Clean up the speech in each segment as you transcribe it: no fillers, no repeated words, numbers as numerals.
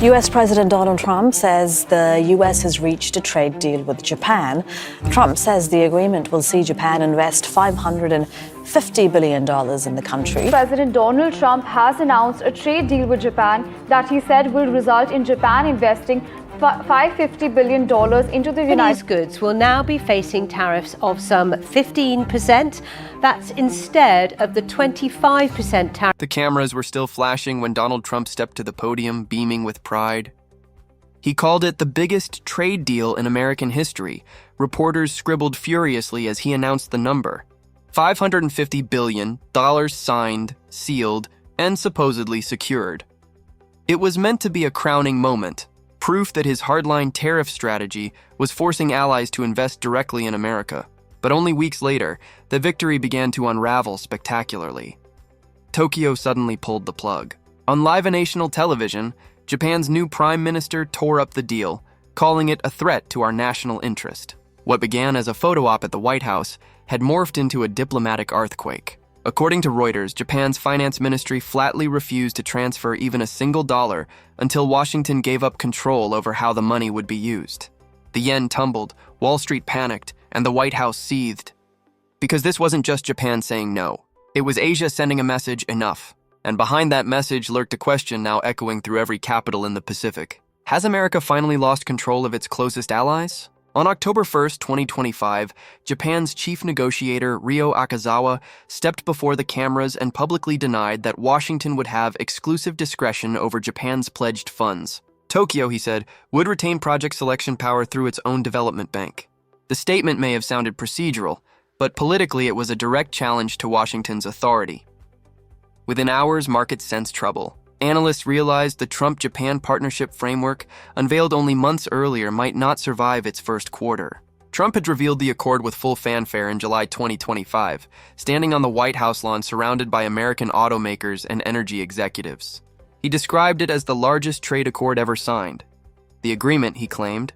US President Donald Trump says the US has reached a trade deal with Japan. Trump says the agreement will see Japan invest $550 billion in the country. President Donald Trump has announced a trade deal with Japan that he said will result in Japan investing $550 billion into the United Japanese goods will now be facing tariffs of some 15%. That's instead of the 25% tariff. The cameras were still flashing when Donald Trump stepped to the podium, beaming with pride. He called it the biggest trade deal in American history. Reporters scribbled furiously as he announced the number. $550 billion, signed, sealed, and supposedly secured. It was meant to be a crowning moment. Proof that his hardline tariff strategy was forcing allies to invest directly in America. But only weeks later, the victory began to unravel spectacularly. Tokyo suddenly pulled the plug. On Live National television, Japan's new prime minister tore up the deal, calling it a threat to our national interest. What began as a photo op at the White House had morphed into a diplomatic earthquake. According to Reuters, Japan's finance ministry flatly refused to transfer even a single dollar until Washington gave up control over how the money would be used. The yen tumbled, Wall Street panicked, and the White House seethed. Because this wasn't just Japan saying no. It was Asia sending a message, enough. And behind that message lurked a question now echoing through every capital in the Pacific. Has America finally lost control of its closest allies? On October 1st, 2025, Japan's chief negotiator, Ryo Akazawa, stepped before the cameras and publicly denied that Washington would have exclusive discretion over Japan's pledged funds. Tokyo, he said, would retain project selection power through its own development bank. The statement may have sounded procedural, but politically it was a direct challenge to Washington's authority. Within hours, markets sensed trouble. Analysts realized the Trump-Japan partnership framework, unveiled only months earlier, might not survive its first quarter. Trump had revealed the accord with full fanfare in July 2025, standing on the White House lawn surrounded by American automakers and energy executives. He described it as the largest trade accord ever signed. The agreement, he claimed,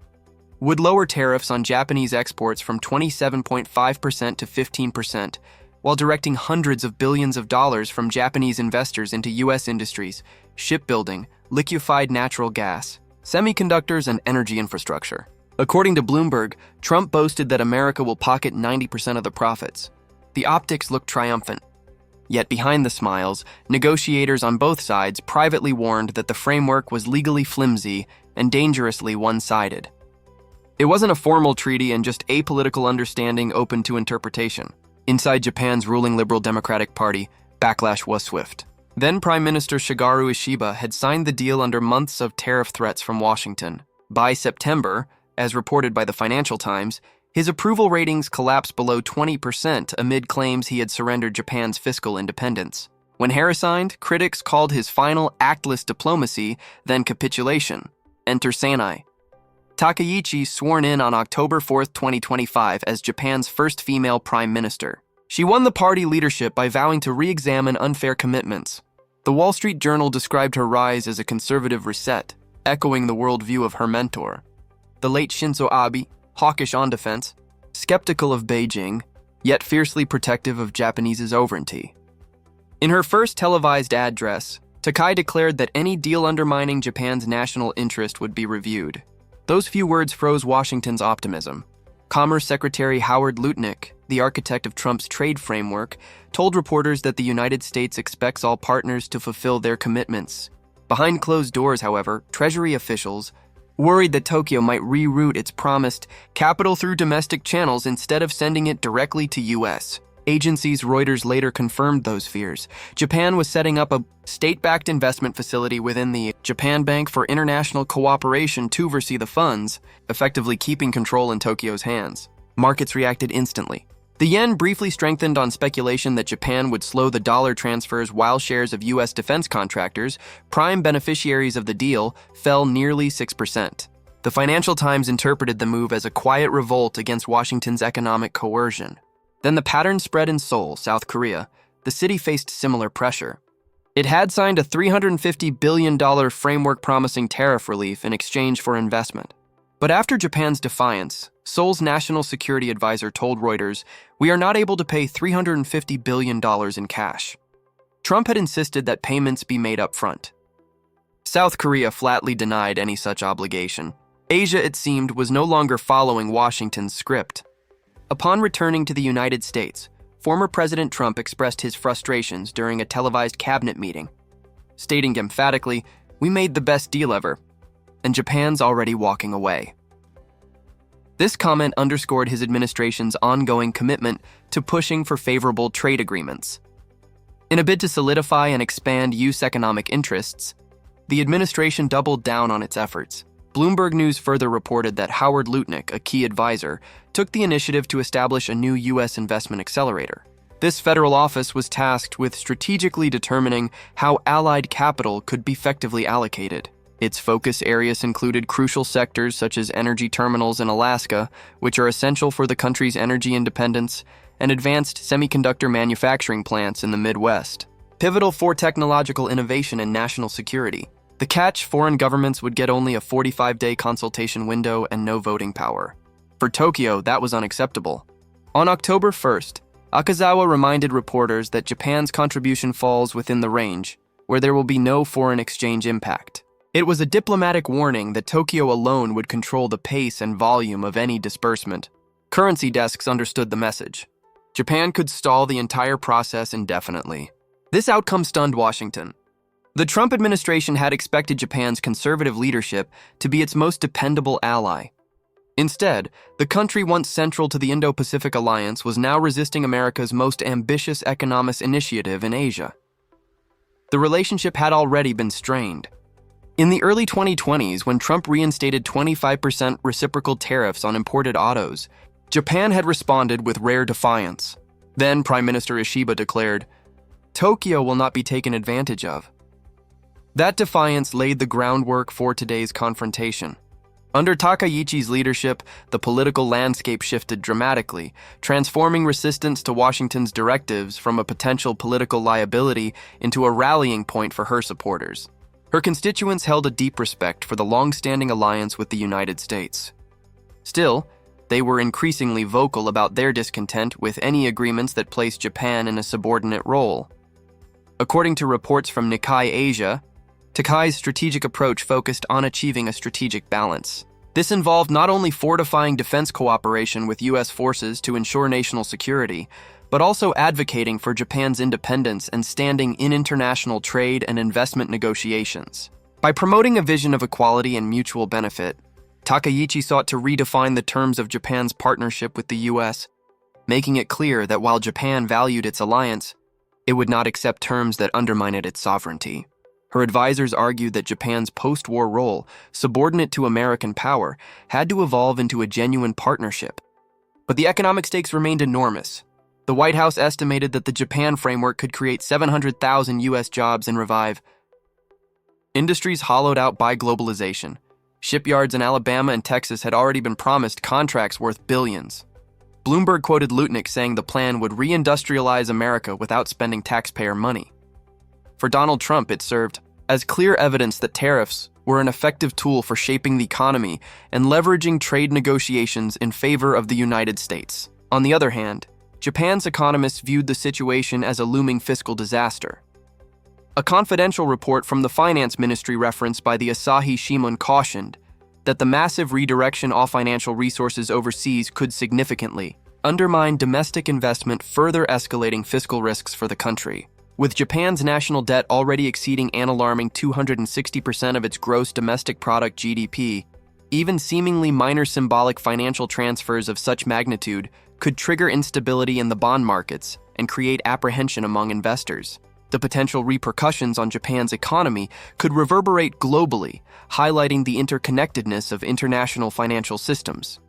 would lower tariffs on Japanese exports from 27.5% to 15%, while directing hundreds of billions of dollars from Japanese investors into U.S. industries, shipbuilding, liquefied natural gas, semiconductors, and energy infrastructure. According to Bloomberg, Trump boasted that America will pocket 90% of the profits. The optics looked triumphant. Yet behind the smiles, negotiators on both sides privately warned that the framework was legally flimsy and dangerously one-sided. It wasn't a formal treaty and just apolitical understanding open to interpretation. Inside Japan's ruling Liberal Democratic Party, backlash was swift. Then Prime Minister Shigeru Ishiba had signed the deal under months of tariff threats from Washington. By September, as reported by the Financial Times, his approval ratings collapsed below 20% amid claims he had surrendered Japan's fiscal independence. When Harris signed, critics called his final actless diplomacy, then capitulation. Enter Sanai. Takaichi sworn in on October 4, 2025 as Japan's first female prime minister. She won the party leadership by vowing to re-examine unfair commitments. The Wall Street Journal described her rise as a conservative reset, echoing the worldview of her mentor. The late Shinzo Abe, hawkish on defense, skeptical of Beijing, yet fiercely protective of Japanese sovereignty. In her first televised address, Takai declared that any deal undermining Japan's national interest would be reviewed. Those few words froze Washington's optimism. Commerce Secretary Howard Lutnick, the architect of Trump's trade framework, told reporters that the United States expects all partners to fulfill their commitments. Behind closed doors, however, Treasury officials worried that Tokyo might reroute its promised capital through domestic channels instead of sending it directly to U.S. Agencies Reuters later confirmed those fears. Japan was setting up a state-backed investment facility within the Japan Bank for International Cooperation to oversee the funds, effectively keeping control in Tokyo's hands. Markets reacted instantly. The yen briefly strengthened on speculation that Japan would slow the dollar transfers while shares of U.S. defense contractors, prime beneficiaries of the deal, fell nearly 6%. The Financial Times interpreted the move as a quiet revolt against Washington's economic coercion. Then the pattern spread in Seoul, South Korea. The city faced similar pressure. It had signed a $350 billion framework promising tariff relief in exchange for investment. But after Japan's defiance, Seoul's national security advisor told Reuters, "We are not able to pay $350 billion in cash." Trump had insisted that payments be made up front. South Korea flatly denied any such obligation. Asia, it seemed, was no longer following Washington's script. Upon returning to the United States, former President Trump expressed his frustrations during a televised cabinet meeting, stating emphatically, "We made the best deal ever, and Japan's already walking away." This comment underscored his administration's ongoing commitment to pushing for favorable trade agreements. In a bid to solidify and expand U.S. economic interests, the administration doubled down on its efforts. Bloomberg News further reported that Howard Lutnick, a key advisor, took the initiative to establish a new U.S. investment accelerator. This federal office was tasked with strategically determining how allied capital could be effectively allocated. Its focus areas included crucial sectors such as energy terminals in Alaska, which are essential for the country's energy independence, and advanced semiconductor manufacturing plants in the Midwest, pivotal for technological innovation and national security. The catch: foreign governments would get only a 45-day consultation window and no voting power. For Tokyo, that was unacceptable. On October 1st, Akazawa reminded reporters that Japan's contribution falls within the range, where there will be no foreign exchange impact. It was a diplomatic warning that Tokyo alone would control the pace and volume of any disbursement. Currency desks understood the message. Japan could stall the entire process indefinitely. This outcome stunned Washington. The Trump administration had expected Japan's conservative leadership to be its most dependable ally. Instead, the country once central to the Indo-Pacific Alliance was now resisting America's most ambitious economic initiative in Asia. The relationship had already been strained. In the early 2020s, when Trump reinstated 25% reciprocal tariffs on imported autos, Japan had responded with rare defiance. Then Prime Minister Ishiba declared, "Tokyo will not be taken advantage of." That defiance laid the groundwork for today's confrontation. Under Takaichi's leadership, the political landscape shifted dramatically, transforming resistance to Washington's directives from a potential political liability into a rallying point for her supporters. Her constituents held a deep respect for the long-standing alliance with the United States. Still, they were increasingly vocal about their discontent with any agreements that placed Japan in a subordinate role. According to reports from Nikkei Asia, Takai's strategic approach focused on achieving a strategic balance. This involved not only fortifying defense cooperation with U.S. forces to ensure national security, but also advocating for Japan's independence and standing in international trade and investment negotiations. By promoting a vision of equality and mutual benefit, Takaichi sought to redefine the terms of Japan's partnership with the U.S., making it clear that while Japan valued its alliance, it would not accept terms that undermined its sovereignty. Her advisors argued that Japan's post-war role, subordinate to American power, had to evolve into a genuine partnership. But the economic stakes remained enormous. The White House estimated that the Japan framework could create 700,000 U.S. jobs and revive industries hollowed out by globalization. Shipyards in Alabama and Texas had already been promised contracts worth billions. Bloomberg quoted Lutnick saying the plan would reindustrialize America without spending taxpayer money. For Donald Trump, it served as clear evidence that tariffs were an effective tool for shaping the economy and leveraging trade negotiations in favor of the United States. On the other hand, Japan's economists viewed the situation as a looming fiscal disaster. A confidential report from the finance ministry referenced by the Asahi Shimbun cautioned that the massive redirection of financial resources overseas could significantly undermine domestic investment, further escalating fiscal risks for the country. With Japan's national debt already exceeding an alarming 260% of its gross domestic product (GDP), even seemingly minor symbolic financial transfers of such magnitude could trigger instability in the bond markets and create apprehension among investors. The potential repercussions on Japan's economy could reverberate globally, highlighting the interconnectedness of international financial systems.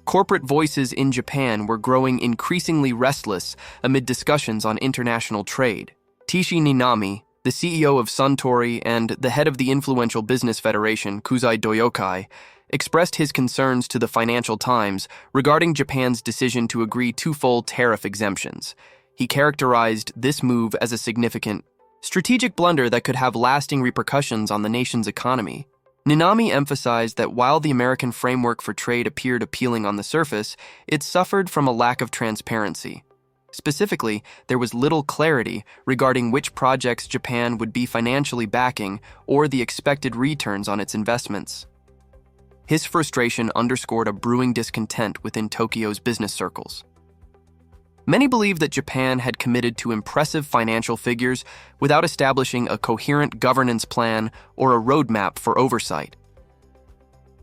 Corporate voices in Japan were growing increasingly restless amid discussions on international trade. Tishi Ninami, the CEO of Suntory and the head of the influential business federation Kuzai Doyokai, expressed his concerns to the Financial Times regarding Japan's decision to agree twofold tariff exemptions. He characterized this move as a significant strategic blunder that could have lasting repercussions on the nation's economy. Ninami emphasized that while the American framework for trade appeared appealing on the surface, it suffered from a lack of transparency. Specifically, there was little clarity regarding which projects Japan would be financially backing or the expected returns on its investments. His frustration underscored a brewing discontent within Tokyo's business circles. Many believed that Japan had committed to impressive financial figures without establishing a coherent governance plan or a roadmap for oversight.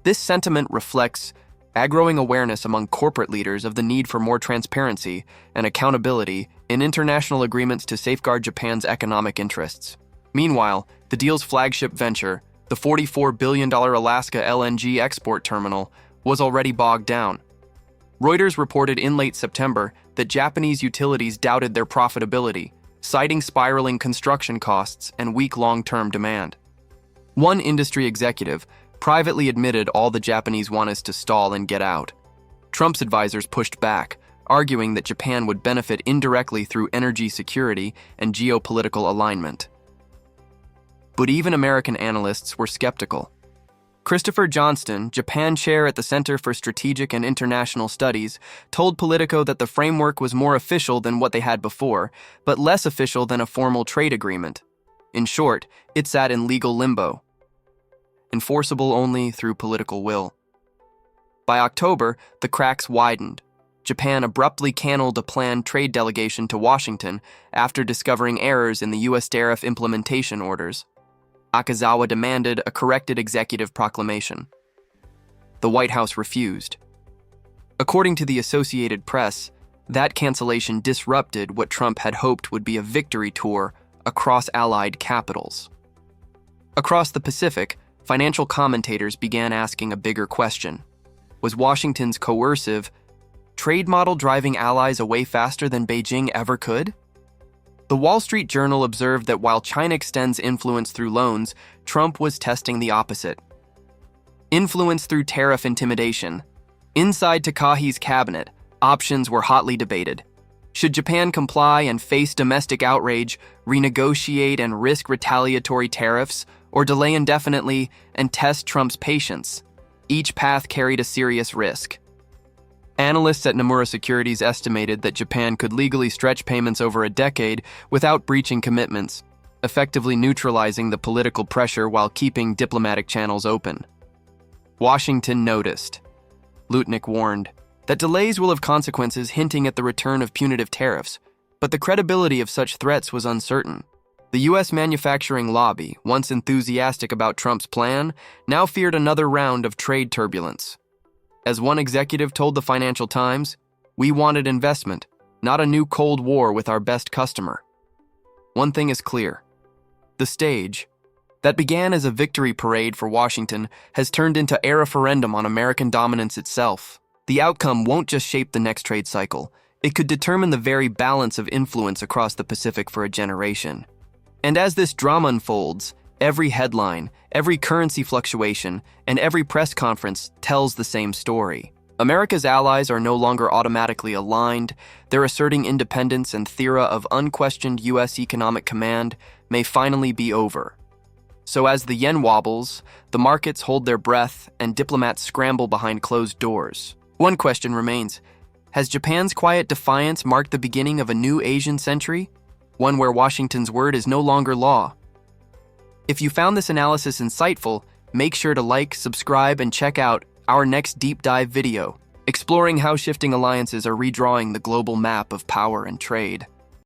This sentiment reflects a growing awareness among corporate leaders of the need for more transparency and accountability in international agreements to safeguard Japan's economic interests. Meanwhile, the deal's flagship venture, the $44 billion Alaska LNG export terminal, was already bogged down. Reuters reported in late September that Japanese utilities doubted their profitability, citing spiraling construction costs and weak long-term demand. One industry executive privately admitted all the Japanese want is to stall and get out. Trump's advisors pushed back, arguing that Japan would benefit indirectly through energy security and geopolitical alignment. But even American analysts were skeptical. Christopher Johnston, Japan chair at the Center for Strategic and International Studies, told Politico that the framework was more official than what they had before, but less official than a formal trade agreement. In short, it sat in legal limbo, enforceable only through political will. By October, the cracks widened. Japan abruptly canceled a planned trade delegation to Washington after discovering errors in the U.S. tariff implementation orders. Akazawa demanded a corrected executive proclamation. The White House refused. According to the Associated Press, that cancellation disrupted what Trump had hoped would be a victory tour across allied capitals. Across the Pacific, financial commentators began asking a bigger question. Was Washington's coercive trade model driving allies away faster than Beijing ever could? The Wall Street Journal observed that while China extends influence through loans, Trump was testing the opposite. Influence through tariff intimidation. Inside Takahi's cabinet, options were hotly debated. Should Japan comply and face domestic outrage, renegotiate and risk retaliatory tariffs, or delay indefinitely and test Trump's patience? Each path carried a serious risk. Analysts at Nomura Securities estimated that Japan could legally stretch payments over a decade without breaching commitments, effectively neutralizing the political pressure while keeping diplomatic channels open. Washington noticed. Lutnick warned that delays will have consequences, hinting at the return of punitive tariffs, but the credibility of such threats was uncertain. The U.S. manufacturing lobby, once enthusiastic about Trump's plan, now feared another round of trade turbulence. As one executive told the Financial Times, "We wanted investment, not a new Cold War with our best customer." One thing is clear. The stage, that began as a victory parade for Washington, has turned into a referendum on American dominance itself. The outcome won't just shape the next trade cycle. It could determine the very balance of influence across the Pacific for a generation. And as this drama unfolds, every headline, every currency fluctuation, and every press conference tells the same story. America's allies are no longer automatically aligned. Their asserting independence and theory of unquestioned U.S. economic command may finally be over. So as the yen wobbles, the markets hold their breath, and diplomats scramble behind closed doors. One question remains: has Japan's quiet defiance marked the beginning of a new Asian century? One where Washington's word is no longer law? If you found this analysis insightful, make sure to like, subscribe, and check out our next deep dive video, exploring how shifting alliances are redrawing the global map of power and trade.